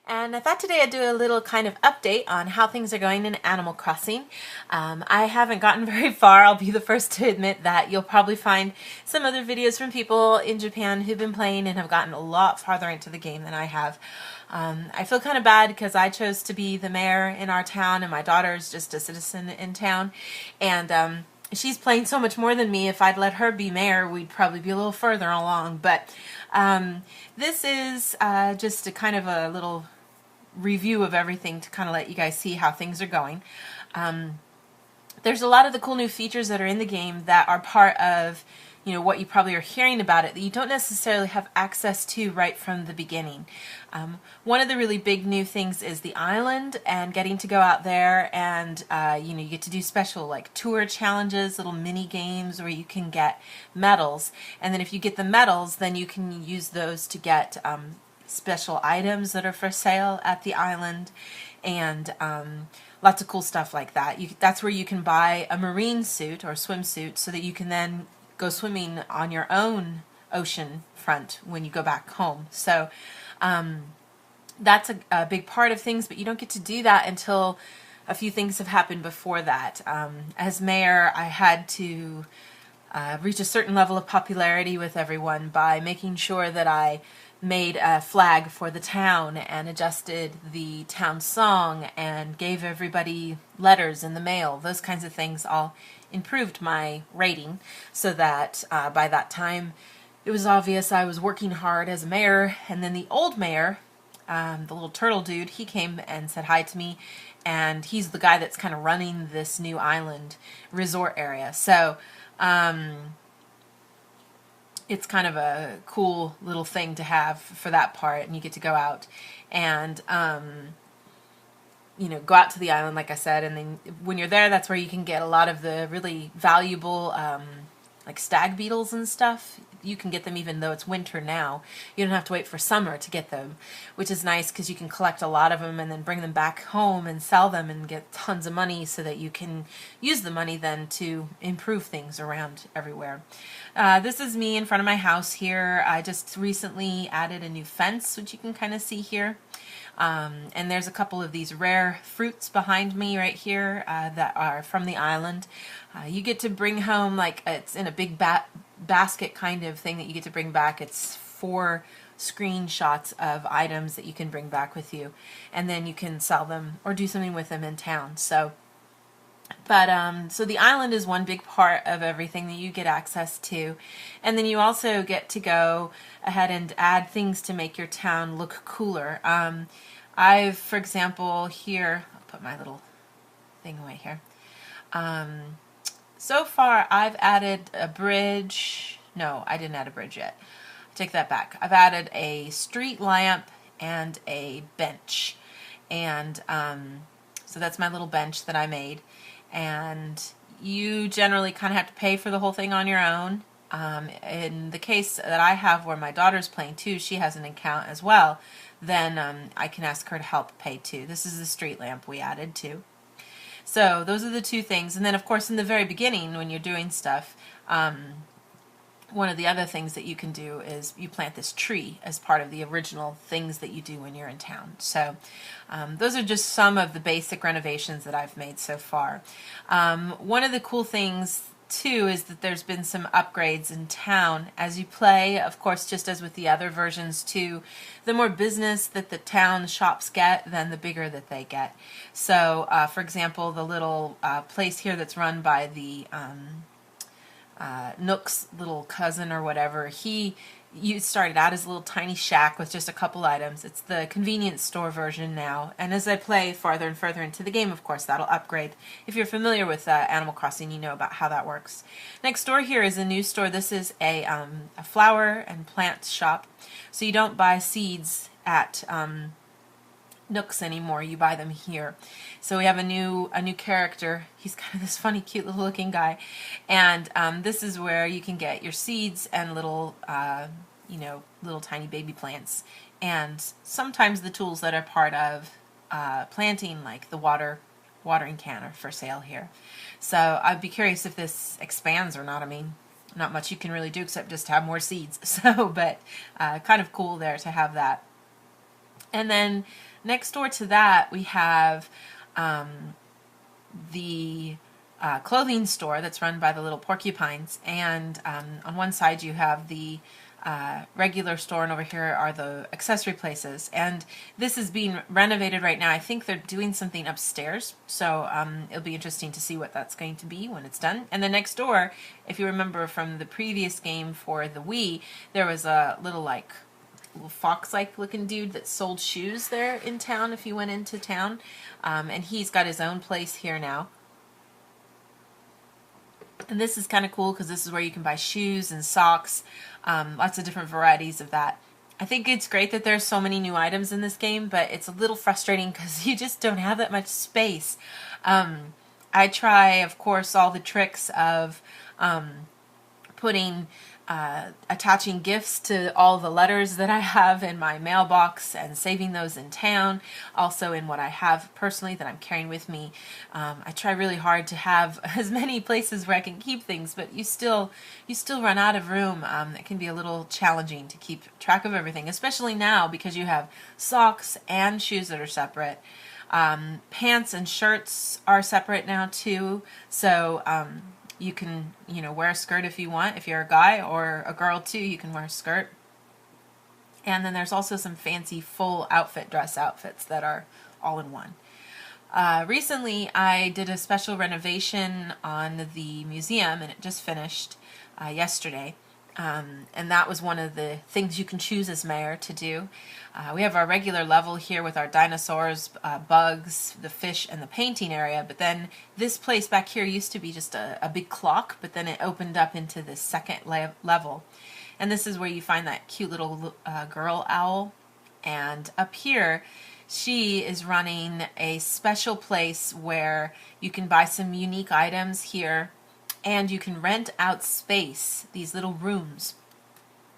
And I thought today I'd do a little kind of update on how things are going in Animal Crossing. I haven't gotten very far. I'll be the first to admit that. You'll probably find some other videos from people in Japan who've been playing and have gotten a lot farther into the game than I have. I feel kind of bad because I chose to be the mayor in our town and my daughter's just a citizen in town. And she's playing so much more than me. If I'd let her be mayor, we'd probably be a little further along. But this is just a kind of a little review of everything to kind of let you guys see how things are going. There's a lot of the cool new features that are in the game that are part of, you know, what you probably are hearing about it that you don't necessarily have access to right from the beginning. One of the really big new things is the island and getting to go out there and, you know, you get to do special like tour challenges, little mini games where you can get medals. And then if you get the medals, then you can use those to get special items that are for sale at the island, and lots of cool stuff like that. That's where you can buy a marine suit or swimsuit so that you can then go swimming on your own ocean front when you go back home. So that's a big part of things, but you don't get to do that until a few things have happened before that. As mayor, I had to reach a certain level of popularity with everyone by making sure that I made a flag for the town and adjusted the town song and gave everybody letters in the mail. Those kinds of things all improved my rating so that by that time it was obvious I was working hard as a mayor. And then the old mayor, the little turtle dude, he came and said hi to me, and he's the guy that's kind of running this new island resort area. So it's kind of a cool little thing to have for that part, and you get to go out and you know, go out to the island like I said, and then when you're there, that's where you can get a lot of the really valuable like stag beetles and stuff. You can get them even though it's winter now. You don't have to wait for summer to get them, which is nice because you can collect a lot of them and then bring them back home and sell them and get tons of money so that you can use the money then to improve things around everywhere. This is me in front of my house here. I just recently added a new fence, which you can kind of see here. And there's a couple of these rare fruits behind me right here that are from the island. You get to bring home, like, it's in a big basket kind of thing that you get to bring back. It's 4 screenshots of items that you can bring back with you, and then you can sell them or do something with them in town. So the island is one big part of everything that you get access to. And then you also get to go ahead and add things to make your town look cooler. I've, for example, here, I'll put my little thing away here. So far, I've added a bridge. No, I didn't add a bridge yet. Take that back. I've added a street lamp and a bench. And so that's my little bench that I made. And you generally kind of have to pay for the whole thing on your own. In the case that I have where my daughter's playing too, she has an account as well, then I can ask her to help pay too. This is the street lamp we added too. So those are the 2 things. And then of course in the very beginning when you're doing stuff, one of the other things that you can do is you plant this tree as part of the original things that you do when you're in town. So those are just some of the basic renovations that I've made so far. One of the cool things too is that there's been some upgrades in town as you play. Of course, just as with the other versions too, the more business that the town shops get, then the bigger that they get. So for example, the little place here that's run by the Nook's little cousin or whatever, you started out as a little tiny shack with just a couple items. It's the convenience store version now, and as I play farther and further into the game, of course, that'll upgrade. If you're familiar with Animal Crossing, you know about how that works. Next door here is a new store. This is a flower and plant shop, so you don't buy seeds at Nooks anymore. You buy them here. So we have a new character. He's kind of this funny, cute little looking guy, and this is where you can get your seeds and little, you know, little tiny baby plants, and sometimes the tools that are part of planting, like the watering can, are for sale here. So I'd be curious if this expands or not. I mean, not much you can really do except just have more seeds. So, but kind of cool there to have that. And then Next door to that, we have the clothing store that's run by the little porcupines, and on one side you have the regular store, and over here are the accessory places. And this is being renovated right now. I think they're doing something upstairs, so it'll be interesting to see what that's going to be when it's done. And then next door, if you remember from the previous game for the Wii, there was a little fox-like looking dude that sold shoes there in town if you went into town, and he's got his own place here now. And this is kind of cool because this is where you can buy shoes and socks, lots of different varieties of that. I think it's great that there's so many new items in this game, but it's a little frustrating because you just don't have that much space. I try, of course, all the tricks of attaching gifts to all the letters that I have in my mailbox and saving those in town, also in what I have personally that I'm carrying with me. I try really hard to have as many places where I can keep things, but you still run out of room. It can be a little challenging to keep track of everything, especially now because you have socks and shoes that are separate. Pants and shirts are separate now too, so you can, wear a skirt if you want. If you're a guy, or a girl too, you can wear a skirt. And then there's also some fancy full outfit dress outfits that are all in one. Recently, I did a special renovation on the museum, and it just finished yesterday. And that was one of the things you can choose as mayor to do. We have our regular level here with our dinosaurs, bugs, the fish, and the painting area, but then this place back here used to be just a big clock, but then it opened up into the second level. And this is where you find that cute little girl owl. And up here, she is running a special place where you can buy some unique items here, and you can rent out space, these little rooms.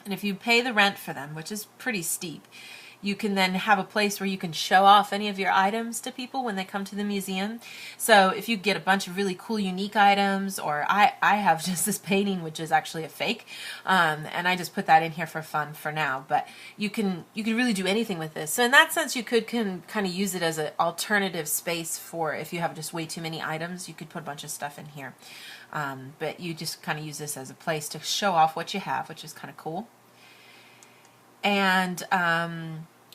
And if you pay the rent for them, which is pretty steep, you can then have a place where you can show off any of your items to people when they come to the museum. So if you get a bunch of really cool unique items, or I have just this painting which is actually a fake, and I just put that in here for fun for now, but you can really do anything with this. So in that sense, you can kind of use it as an alternative space for if you have just way too many items, you could put a bunch of stuff in here. But you just kind of use this as a place to show off what you have, which is kind of cool. And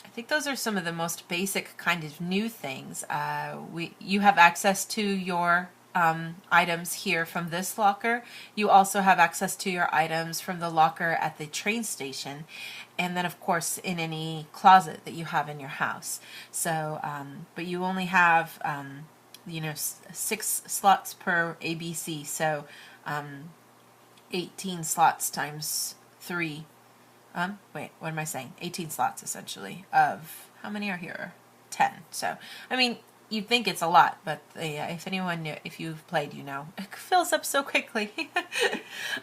I think those are some of the most basic kind of new things. You have access to your items here from this locker. You also have access to your items from the locker at the train station, and then of course in any closet that you have in your house. So, but you only have 6 slots per ABC, so 18 slots times 3. Wait, what am I saying? 18 slots essentially of, how many are here? 10. So, I mean, you'd think it's a lot, but if you've played, it fills up so quickly.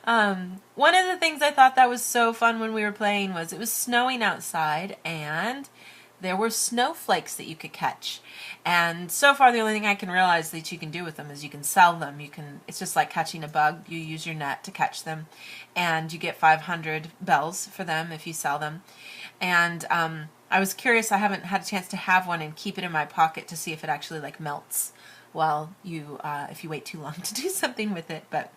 One of the things I thought that was so fun when we were playing was it was snowing outside, and there were snowflakes that you could catch. And so far the only thing I can realize that you can do with them is you can sell them. It's just like catching a bug. You use your net to catch them, and you get 500 bells for them if you sell them. And I was curious, I haven't had a chance to have one and keep it in my pocket to see if it actually melts while if you wait too long to do something with it. But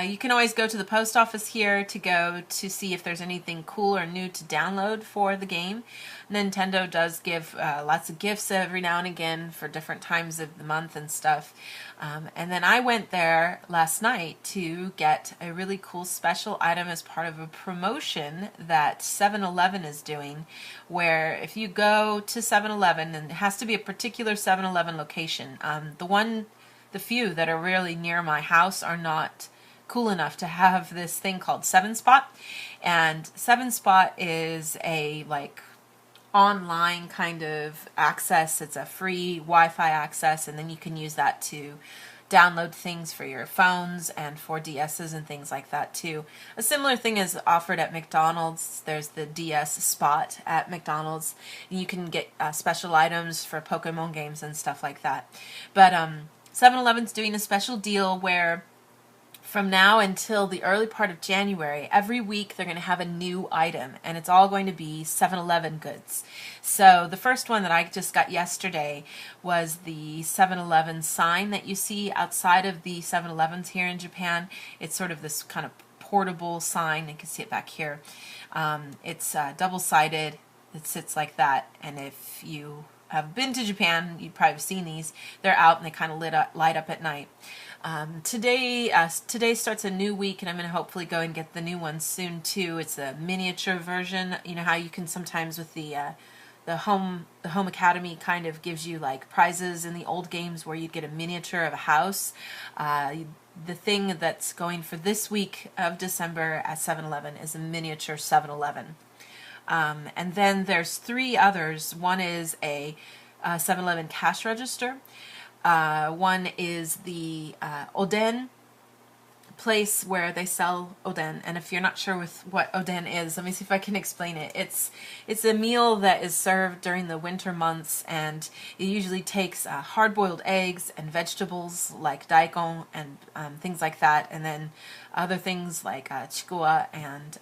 you can always go to the post office here to see if there's anything cool or new to download for the game. Nintendo does give lots of gifts every now and again for different times of the month and stuff. And then I went there last night to get a really cool special item as part of a promotion that 7-Eleven is doing, where if you go to 7-Eleven, and it has to be a particular 7-Eleven location. The few that are really near my house are not cool enough to have this thing called 7-Spot. And 7-Spot is a online kind of access. It's a free Wi-Fi access, and then you can use that to download things for your phones and for DSs and things like that too. A similar thing is offered at McDonald's. There's the DS Spot at McDonald's, and you can get special items for Pokemon games and stuff like that. But 7-Eleven's doing a special deal where from now until the early part of January, every week they're going to have a new item, and it's all going to be 7-Eleven goods. So the first one that I just got yesterday was the 7-Eleven sign that you see outside of the 7-Elevens here in Japan. It's sort of this kind of portable sign. You can see it back here. It's double-sided. It sits like that, and if you have been to Japan, you've probably seen these. They're out and they kind of light up at night. Today starts a new week, and I'm going to hopefully go and get the new one soon too. It's a miniature version. You know how you can sometimes with the home academy kind of gives you like prizes in the old games where you'd get a miniature of a house. The thing that's going for this week of December at 7-Eleven is a miniature 7-Eleven. And then there's 3 others. One is a 7-Eleven cash register. One is the oden place where they sell oden. And if you're not sure with what oden is, let me see if I can explain it. It's a meal that is served during the winter months, and it usually takes hard-boiled eggs and vegetables like daikon and things like that, and then other things like chikuwa and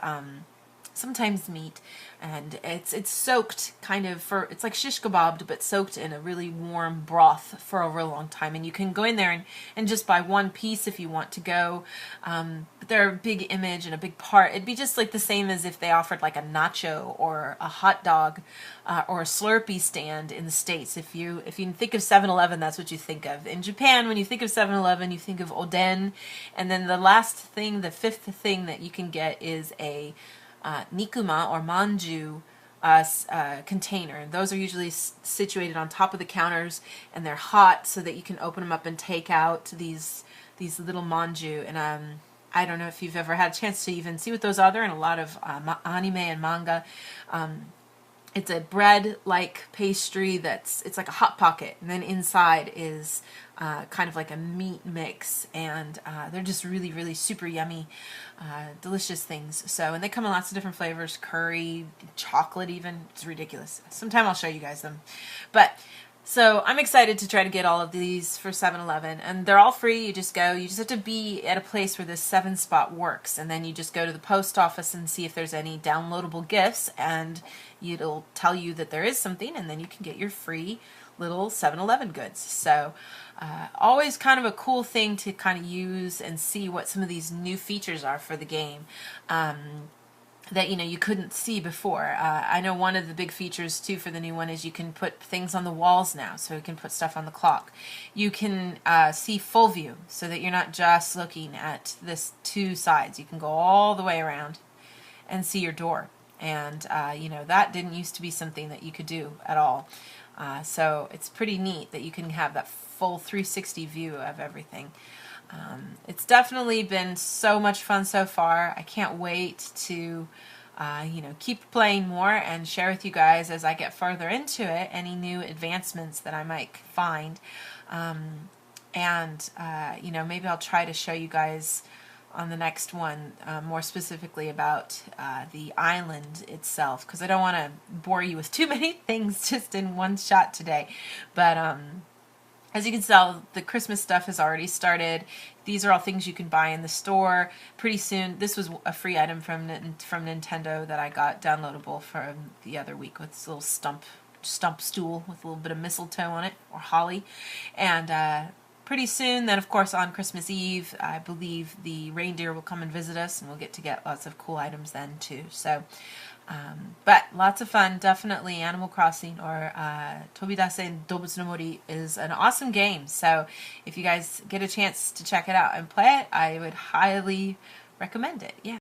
sometimes meat, and it's soaked kind of it's like shish kebabbed but soaked in a really warm broth for a real long time, and you can go in there and just buy one piece if you want to go, but they're a big image and a big part. It'd be just like the same as if they offered like a nacho or a hot dog or a Slurpee stand in the States. If you think of 7-Eleven, that's what you think of. In Japan, when you think of 7-Eleven, you think of oden, and then the last thing, the 5th thing that you can get is a nikuma or manju container. Those are usually situated on top of the counters, and they're hot so that you can open them up and take out these little manju. And I don't know if you've ever had a chance to even see what those are. They're in a lot of anime and manga. It's a bread-like pastry it's like a hot pocket, and then inside is kind of like a meat mix, and they're just really, really super yummy, delicious things. So, and they come in lots of different flavors, curry, chocolate even. It's ridiculous. Sometime I'll show you guys them. But so I'm excited to try to get all of these for 7-Eleven, and they're all free. You just go. You just have to be at a place where this 7-spot works, and then you just go to the post office and see if there's any downloadable gifts, and it'll tell you that there is something, and then you can get your free little 7-Eleven goods. So always kind of a cool thing to kind of use and see what some of these new features are for the game. That you couldn't see before. I know one of the big features too for the new one is you can put things on the walls now, so you can put stuff on the clock. You can see full view, so that you're not just looking at this 2 sides. You can go all the way around and see your door, and that didn't used to be something that you could do at all. So it's pretty neat that you can have that full 360 view of everything. It's definitely been so much fun so far. I can't wait to keep playing more and share with you guys as I get further into it any new advancements that I might find. Maybe I'll try to show you guys on the next one more specifically about the island itself, because I don't want to bore you with too many things just in one shot today. But as you can tell, the Christmas stuff has already started. These are all things you can buy in the store pretty soon. This was a free item from Nintendo that I got downloadable from the other week, with this little stump stool with a little bit of mistletoe on it, or holly. And pretty soon, then of course on Christmas Eve, I believe the reindeer will come and visit us, and we'll get to get lots of cool items then too. So, but lots of fun. Definitely Animal Crossing, or Tobidase Dobutsu no Mori, is an awesome game. So if you guys get a chance to check it out and play it, I would highly recommend it. Yeah.